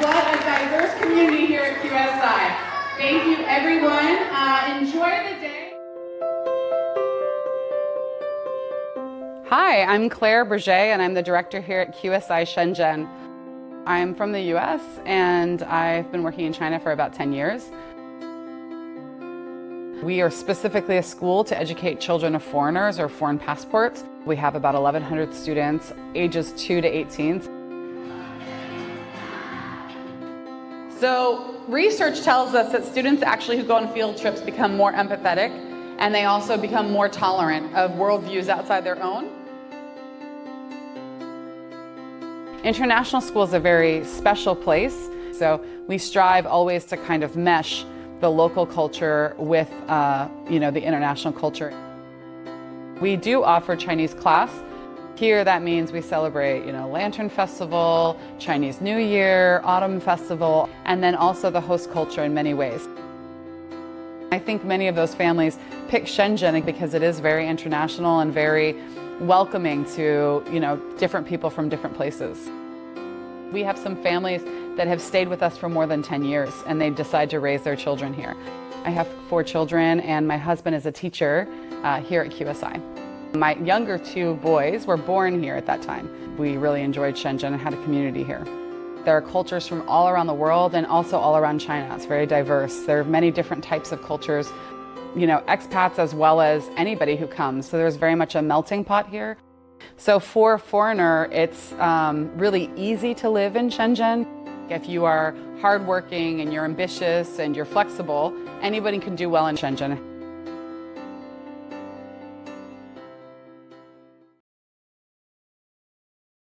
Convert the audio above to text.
what a diverse community here at QSI. Thank you, everyone. Enjoy the day. Hi, I'm Claire Berger, and I'm the director here at QSI Shenzhen. I'm from the US, and I've been working in China for about 10 years. We are specifically a school to educate children of foreigners or foreign passports. We have about 1,100 students, ages 2 to 18. So research tells us that students actually who go on field trips become more empathetic, and they also become more tolerant of worldviews outside their own. International school is a very special place, so we strive always to kind of mesh the local culture with the international culture. We do offer Chinese class. Here that means we celebrate Lantern Festival, Chinese New Year, Autumn Festival, and then also the host culture in many ways. I think many of those families pick Shenzhen because it is very international and very welcoming to different people from different places. We have some families that have stayed with us for more than 10 years, and they decide to raise their children here. I have 4 children, and my husband is a teacher here at QSI. My younger 2 boys were born here at that time. We really enjoyed Shenzhen and had a community here. There are cultures from all around the world and also all around China. It's very diverse. There are many different types of cultures, expats as well as anybody who comes. So there's very much a melting pot here. So for a foreigner, it's really easy to live in Shenzhen. If you are hardworking and you're ambitious and you're flexible, anybody can do well in Shenzhen.